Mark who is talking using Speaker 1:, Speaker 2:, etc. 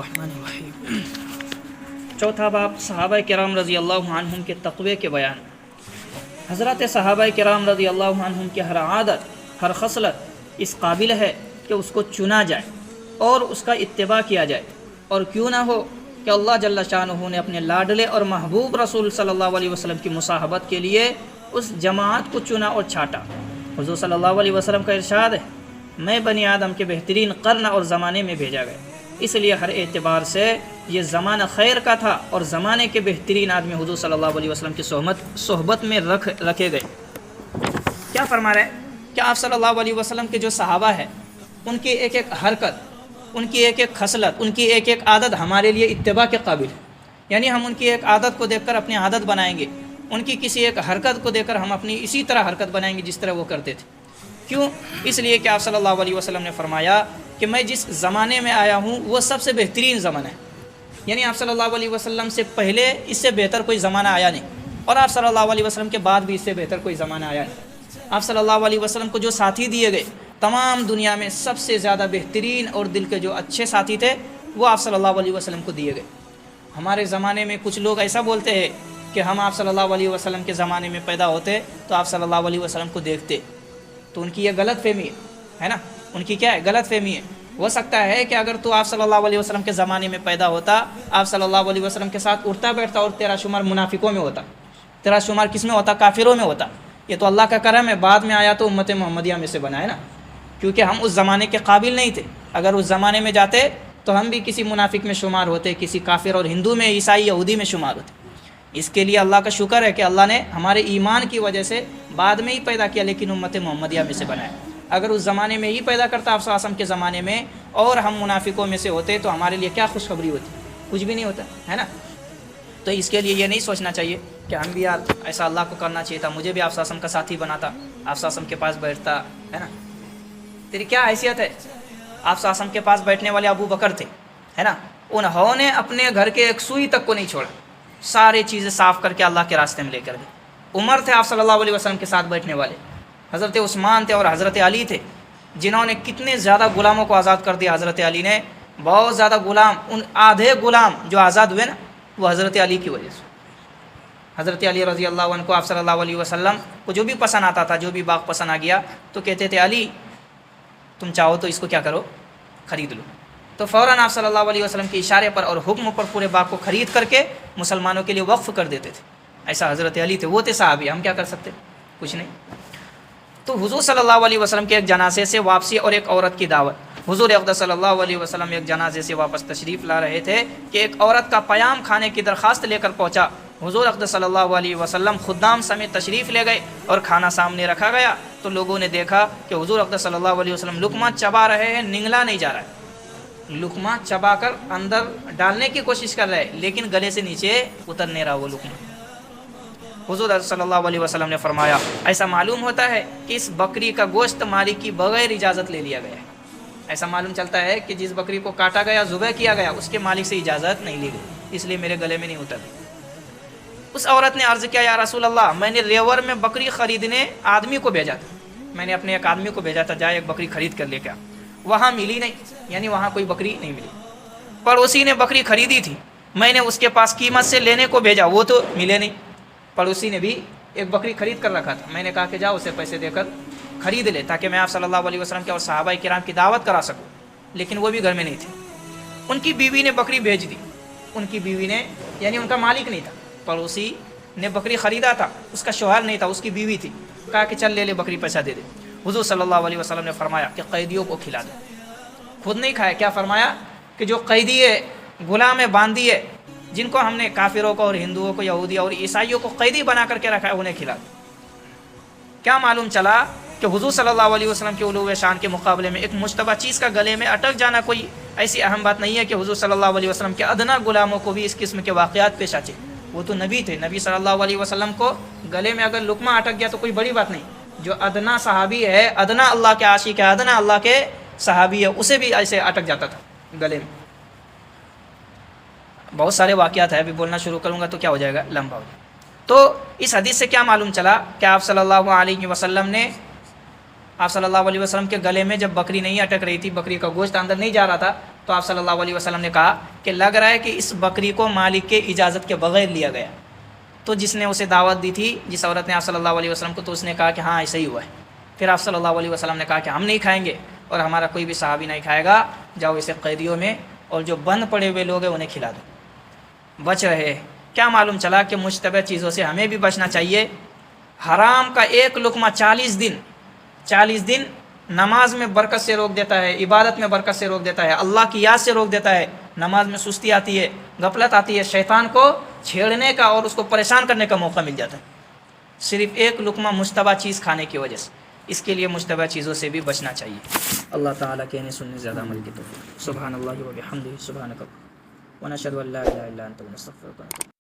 Speaker 1: बिस्मिल्लाहिर्रहमानिर्रहीम। चौथा बाब सहाबा किराम रज़ी अल्लाह अन्हुम के तक़वे के बयान। हज़रत सहाबा किराम रज़ी अल्लाह अन्हुम की हर आदत हर खसलत इस काबिल है कि उसको चुना जाए और उसका इत्तिबा किया जाए, और क्यों ना हो कि अल्लाह जल्ल शानुहु ने अपने लाडले और महबूब रसूल सल्लल्लाहु अलैहि वसल्लम की मुसाहबत के लिए उस जमात को चुना और छाटा। हुज़ूर सल्लल्लाहु अलैहि वसल्लम का इरशाद है, मैं बनी आदम के बेहतरीन कर्न और ज़माने में भेजा गया, इसलिए हर एतबार से ये ज़माना खैर का था और ज़माने के बेहतरीन आदमी हुज़ूर सल्लल्लाहु अलैहि वसल्लम की सोहबत में रखे गए। क्या फरमा रहे हैं कि आप सल्लल्लाहु अलैहि वसल्लम के जो सहाबा है उनकी एक एक हरकत, उनकी एक एक खसलत, उनकी एक एक आदत हमारे लिए इत्तिबा के काबिल है। यानी हम उनकी एक आदत को देखकर अपनी आदत बनाएंगे, उनकी किसी एक हरकत को देखकर हम अपनी इसी तरह हरकत बनाएंगे जिस तरह वो करते थे। क्यों? इसलिए कि आप सल्लल्लाहु अलैहि वसल्लम ने फरमाया कि मैं जिस ज़माने में आया हूँ वो सबसे बेहतरीन ज़माना है। यानी आप सल्लल्लाहु अलैहि वसल्लम से पहले इससे बेहतर कोई ज़माना आया नहीं, और आप सल्लल्लाहु अलैहि वसल्लम के बाद भी इससे बेहतर कोई ज़माना आया नहीं। आप सल्लल्लाहु अलैहि वसल्लम को जो साथी दिए गए, तमाम दुनिया में सबसे ज़्यादा बेहतरीन और दिल के जो अच्छे साथी थे वो आप सल्लल्लाहु अलैहि वसल्लम को दिए गए। हमारे ज़माने में कुछ लोग ऐसा बोलते हैं कि हम आप सल्लल्लाहु अलैहि वसल्लम के ज़माने में पैदा होते तो आप सल्लल्लाहु अलैहि वसल्लम को देखते, तो उनकी ये गलत फहमी है ना। उनकी क्या है? गलत फहमी है। हो सकता है कि अगर तू आप सल्लल्लाहु अलैहि वसल्लम के ज़माने में पैदा होता, आप सल्लल्लाहु अलैहि वसल्लम के साथ उठता बैठता और तेरा शुमार मुनाफिकों में होता, तेरा शुमार किस में होता? काफिरों में होता। ये तो अल्लाह का करम है, बाद में आया तो उम्मत मोहम्मदिया में से बना है ना, क्योंकि हम उस ज़माने के काबिल नहीं थे। अगर उस ज़माने में जाते तो हम भी किसी मुनाफिक में शुमार होते, किसी काफिर और हिंदू में, ईसाई यहूदी में शुमार होते। इसके लिए अल्लाह का शुक्र है कि अल्लाह ने हमारे ईमान की वजह से बाद में ही पैदा किया, लेकिन उम्मत मोहम्मदिया में से बनाया। अगर उस ज़माने में ही पैदा करता, आप आसम के ज़माने में, और हम मुनाफिकों में से होते तो हमारे लिए क्या खुशखबरी होती? कुछ भी नहीं होता है ना। तो इसके लिए ये नहीं सोचना चाहिए कि हम भी यार ऐसा अल्लाह को करना चाहिए था, मुझे भी आप आसम का साथी बनाता, आप आसम के पास बैठता, है ना। तेरी क्या हैसियत है? आप आसम के पास बैठने वाले अबू बकर थे, है ना। उन्होंने अपने घर के एक सुई तक को नहीं छोड़ा, सारी चीज़ें साफ़ करके अल्लाह के रास्ते में लेकर गए। उमर थे आप सल्लल्लाहु अलैहि वसल्लम के साथ बैठने वाले, हज़रत उस्मान थे और हज़रत अली थे, जिन्होंने कितने ज़्यादा गुलामों को आज़ाद कर दिया। हज़रत अली ने बहुत ज़्यादा गुलाम, उन आधे गुलाम जो आज़ाद हुए ना, वो हज़रत अली की वजह से। हज़रत अली रज़ी अल्लाह अन्हु को आप सल्लल्लाहु अलैहि वसल्लम को जो भी पसंद आता था, जो भी बाग पसंद आ गया तो कहते थे, अली तुम चाहो तो इसको क्या करो, ख़रीद लो। तो फ़ौरन आप सल्लल्लाहु अलैहि वसल्लम के इशारे पर और हुक्म पर पूरे बाग को ख़रीद करके मुसलमानों के लिए वक्फ़ कर देते थे। ऐसा हज़रत अली थे, वो थे साहबी, हम क्या कर सकते? कुछ नहीं। तो हुज़ूर सल्लल्लाहु अलैहि वसल्लम के एक जनाजे से वापसी और एक औरत की दावत। हुज़ूर अक़दस सल्लल्लाहु अलैहि वसल्लम एक जनाजे से वापस तशरीफ़ ला रहे थे कि एक औरत का पयाम खाने की दरख्वास्त लेकर पहुँचा। हुज़ूर अक़दस सल्लल्लाहु अलैहि वसल्लम खुदाम समेत तशरीफ़ ले गए और खाना सामने रखा गया। तो लोगों ने देखा कि हुज़ूर अक़दस सल्लल्लाहु अलैहि वसल्लम लुक़मा चबा रहे हैं, निगला नहीं जा रहा है। लुक़मा चबा कर अंदर डालने की कोशिश कर रहे हैं, लेकिन गले से नीचे उतर नहीं रहा वो लुक़मा। हुज़ूर सल्लल्लाहु अलैहि वसल्लम ने फरमाया, ऐसा मालूम होता है कि इस बकरी का गोश्त मालिक की बग़ैर इजाज़त ले लिया गया है। ऐसा मालूम चलता है कि जिस बकरी को काटा गया, ज़ुबह किया गया, उसके मालिक से इजाज़त नहीं ली गई, इसलिए मेरे गले में नहीं उतर। उस औरत ने अर्ज़ किया, या रसूल अल्लाह, मैंने रेवर में बकरी ख़रीदने आदमी को भेजा था, मैंने अपने एक आदमी को भेजा था, जाए एक बकरी ख़रीद कर लेकर। वहाँ मिली नहीं, यानी वहाँ कोई बकरी नहीं मिली। पड़ोसी ने बकरी ख़रीदी थी, मैंने उसके पास कीमत से लेने को भेजा, वो तो मिले नहीं। पड़ोसी ने भी एक बकरी ख़रीद कर रखा था, मैंने कहा कि जाओ उसे पैसे देकर ख़रीद ले, ताकि मैं आप सल्लल्लाहु अलैहि वसल्लम के और सहाबा किराम की दावत करा सकूँ, लेकिन वो भी घर में नहीं थे। उनकी बीवी ने बकरी भेज दी, उनकी बीवी ने, यानी उनका मालिक नहीं था, पड़ोसी ने बकरी ख़रीदा था, उसका शौहर नहीं था, उसकी बीवी थी। कहा कि चल ले ले बकरी, पैसा दे दे। हुज़ूर सल्लल्लाहु अलैहि वसल्लम ने फरमाया कि कैदियों को खिला दो। खुद नहीं खाया, क्या फरमाया कि जो कैदी है, गुलाम है, बांदी है, जिनको हमने काफिरों को और हिंदुओं को, यहूदी और ईसाइयों को कैदी बना करके रखा है, उन्हें खिला दो। क्या मालूम चला कि हुज़ूर सल्लल्लाहु अलैहि वसल्लम के उलूव शान के मुकाबले में एक मुश्तबा चीज़ का गले में अटक जाना कोई ऐसी अहम बात नहीं है कि हुज़ूर सल्लल्लाहु अलैहि वसल्लम के अदना गुलामों को भी इस किस्म के वाक़यात पेश आते। वो तो नबी थे, नबी सल्लल्लाहु अलैहि वसल्लम को गले में अगर लुक़मा अटक गया तो कोई बड़ी बात नहीं। जो अदना सहाबी है, अदना अल्लाह के आशिक है, अदना अल्लाह के सहाबी है, उसे भी ऐसे अटक जाता था गले में। बहुत सारे वाक़यात है, अभी बोलना शुरू करूँगा तो क्या हो जाएगा, लंबा हो जाएगा। तो इस हदीस से क्या मालूम चला कि आप सल्लल्लाहु अलैहि वसल्लम ने, आप सल्लल्लाहु अलैहि वसल्लम के गले में जब बकरी नहीं अटक रही थी, बकरी का गोश्त अंदर नहीं जा रहा था, تو آپ صلی اللہ علیہ وسلم نے کہا کہ لگ رہا ہے کہ اس بکری کو مالک کے اجازت کے بغیر لیا گیا. تو جس نے اسے دعوت دی تھی، جس عورت نے آپ صلی اللہ علیہ وسلم کو، تو اس نے کہا کہ ہاں ایسا ہی ہوا ہے. پھر آپ صلی اللہ علیہ وسلم نے کہا کہ ہم نہیں کھائیں گے اور ہمارا کوئی بھی صحابی نہیں کھائے گا، جاؤ اسے قیدیوں میں اور جو بند پڑے ہوئے لوگ ہیں انہیں کھلا دو. بچ رہے. کیا معلوم چلا کہ مشتبہ چیزوں سے ہمیں بھی بچنا چاہیے. حرام کا ایک لقمہ 40 دن نماز میں برکت سے روک دیتا ہے، عبادت میں برکت سے روک دیتا ہے، اللہ کی یاد سے روک دیتا ہے. نماز میں سستی آتی ہے، غفلت آتی ہے، شیطان کو چھیڑنے کا اور اس کو پریشان کرنے کا موقع مل جاتا ہے صرف ایک لقمہ مشتبہ چیز کھانے کی وجہ سے. اس کے لیے مشتبہ چیزوں سے بھی بچنا چاہیے. اللہ تعالیٰ کہنے سننے زیادہ عمل کی توفیق. سبحان اللہ و بحمدہ، سبحانک ونشہد ان لا الہ الا انت نستغفرک.